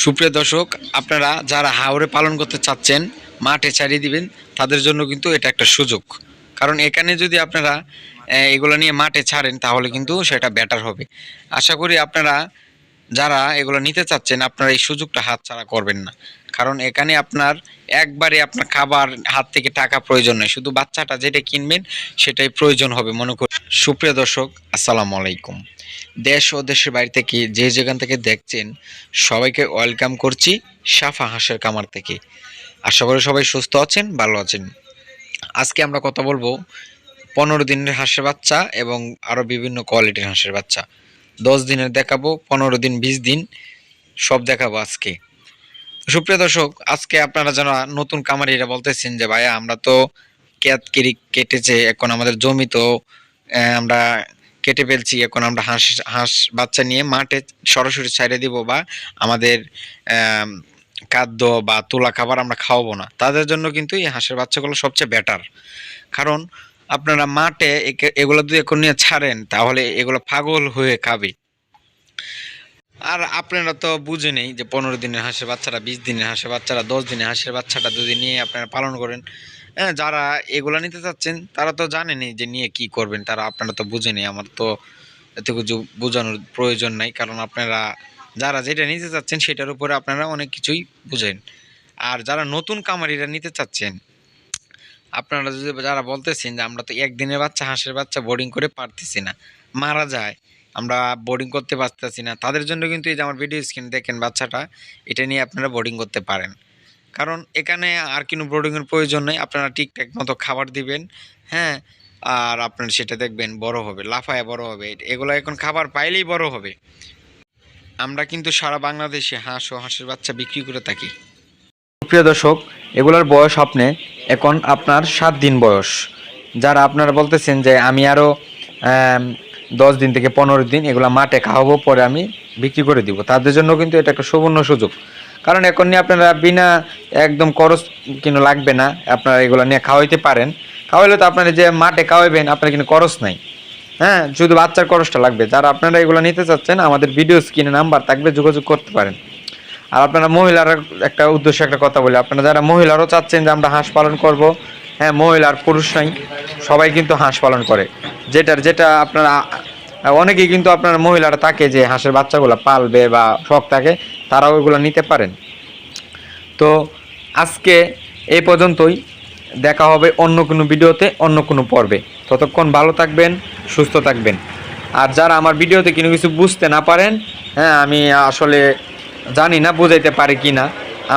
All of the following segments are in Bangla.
সুপ্রিয় দর্শক, আপনারা যারা হাওরে পালন করতে চাচ্ছেন, মাঠে ছাড়িয়ে দিবেন, তাদের জন্য কিন্তু এটা একটা সুযোগ। কারণ এখানে যদি আপনারা এগুলো নিয়ে মাঠে ছাড়েন তাহলে কিন্তু সেটা বেটার হবে। আশা করি আপনারা যারা এগুলো নিতে চাচ্ছেন আপনারা এই সুযোগটা হাতছাড়া করবেন না। কারণ এখানে আপনার একবারে আপনার খাবার হাত থেকে টাকা প্রয়োজন নেই, শুধু বাচ্চাটা যেটা কিনবেন সেটাই প্রয়োজন হবে মনে করি। সুপ্রিয় দর্শক, আসসালামু আলাইকুম। দেশ ও দেশের বাইরে থেকে যে যেখান থেকে দেখছেন সবাইকে ওয়েলকাম করছি সাফা হাঁসের খামার থেকে। আশা করি সবাই সুস্থ আছেন, ভালো আছেন। আজকে আমরা কথা বলবো 15 দিনের হাঁসের বাচ্চা এবং আরও বিভিন্ন কোয়ালিটির হাঁসের বাচ্চা। 10 দিনের দেখাবো, 15 দিন, 20 দিন, সব দেখাবো আজকে। সুপ্রিয় দর্শক, আজকে আপনারা যারা নতুন খামারিরা বলতেছেন যে ভাইয়া আমরা তো ক্যাত কিরিক কেটেছে, এখন আমাদের জমি তো আমরা কেটে ফেলছি, এখন আমরা হাঁস বাচ্চা নিয়ে মাঠে সরাসরি ছাইড়ে দিব বা আমাদের খাদ্য বা তোলা খাবার আমরা খাওয়াবো না, তাদের জন্য কিন্তু এই হাঁসের বাচ্চাগুলো সবচেয়ে বেটার। কারণ আপনারা মাঠে এগুলো যদি এখন নিয়ে ছাড়েন তাহলে এগুলো পাগল হয়ে খাবে। আর আপনারা তো বুঝেনই যে 15 দিনের হাঁসের বাচ্চারা, 20 দিনের হাঁসের বাচ্চারা, 10 দিনের হাঁসের বাচ্চাটা যদি নিয়ে আপনারা পালন করেন, হ্যাঁ, যারা এগুলো নিতে চাচ্ছেন তারা তো জানেনই যে নিয়ে কি করবেন, তারা আপনারা তো বুঝেনই। আমার তো এত কিছু বোঝানোর প্রয়োজন নাই, কারণ আপনারা যারা যেটা নিতে চাচ্ছেন সেটার উপরে আপনারা অনেক কিছুই বুঝেন। আর যারা নতুন কামারিরা নিতে চাচ্ছেন, আপনারা যদি যারা বলতেছেন যে আমরা তো একদিনের বাচ্চা হাঁসের বাচ্চা বোর্ডিং করে পারতেছি না, মারা যায়, আমরা বোর্ডিং করতে পারতেছি না, তাদের জন্য কিন্তু এই যে আমার ভিডিও স্ক্রিন দেখেন বাচ্চাটা, এটা নিয়ে আপনারা বোর্ডিং করতে পারেন। কারণ এখানে আর কোনো বোর্ডিংয়ের প্রয়োজন নেই, আপনারা ঠিকঠাক মতো খাবার দিবেন, হ্যাঁ, আর আপনার সেটা দেখবেন বড় হবে, লাফায় বড় হবে। এগুলো এখন খাবার পাইলেই বড় হবে। আমরা কিন্তু সারা বাংলাদেশে হাঁস ও হাঁসের বাচ্চা বিক্রি করে থাকি। প্রিয় দর্শক, এগুলোর বয়স আপনি এখন আপনার 7 দিন বয়স। যারা আপনারা বলতেছেন যে আমি আরও 10 দিন থেকে 15 দিন এগুলো মাঠে খাওয়াবো, পরে আমি বিক্রি করে দিব, তাদের জন্য কিন্তু এটা একটা সুবর্ণ সুযোগ। কারণ এখন নিয়ে আপনারা বিনা একদম খরচ কিন্তু লাগবে না, আপনারা এগুলো নিয়ে খাওয়াইতে পারেন। খাওয়াইলে তো আপনারা যে মাঠে খাওয়াবেন আপনার কিন্তু খরচ নাই, হ্যাঁ, শুধু বাচ্চার খরচটা লাগবে। যারা আপনারা এগুলো নিতে চাচ্ছেন আমাদের ভিডিও স্ক্রিনে নাম্বার থাকবে, যোগাযোগ করতে পারেন। আর আপনারা মহিলারা একটা উদ্দেশ্যে একটা কথা বলি, আপনারা যারা মহিলারাও চাচ্ছেন যে আমরা হাঁস পালন করব, হ্যাঁ, মহিলার পুরুষ নাই, সবাই কিন্তু হাঁস পালন করে। যেটা আপনারা অনেকেই কিন্তু আপনার মহিলারা থাকে যে হাঁসের বাচ্চাগুলো পালবে বা শখ থাকে, তারাও ওইগুলো নিতে পারেন। তো আজকে এই পর্যন্তই, দেখা হবে অন্য কোনো ভিডিওতে, অন্য কোনো পর্বে। ততক্ষণ ভালো থাকবেন, সুস্থ থাকবেন। আর যারা আমার ভিডিওতে কোনো কিছু বুঝতে না পারেন, হ্যাঁ, আমি আসলে জানি না বুঝাইতে পারি কি না,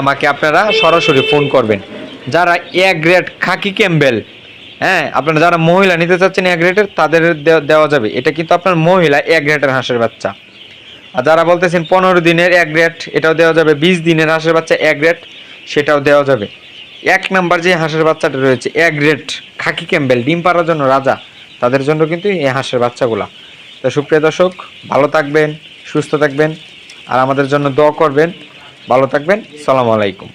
আমাকে আপনারা সরাসরি ফোন করবেন। যারা এ গ্রেড খাকি ক্যাম্বেল, হ্যাঁ, আপনারা যারা মহিলা নিতে চাচ্ছেন এ গ্রেডের, তাদের দেওয়া যাবে। এটা কিন্তু আপনার মহিলা এ গ্রেডের হাঁসের বাচ্চা। আর যারা বলতেছেন 15 দিনের এক গ্রেড, এটাও দেওয়া যাবে। 20 দিনের হাঁসের বাচ্চা এক গ্রেড, সেটাও দেওয়া যাবে। 1 নাম্বার যে হাঁসের বাচ্চাটা রয়েছে এক গ্রেড খাকি ক্যাম্বেল, ডিম পাড়ার জন্য রাজা, তাদের জন্য কিন্তু এই হাঁসের বাচ্চাগুলা। তো সুপ্রিয় দর্শক, ভালো থাকবেন, সুস্থ থাকবেন, আর আমাদের জন্য দোয়া করবেন। ভালো থাকবেন। সালামু আলাইকুম।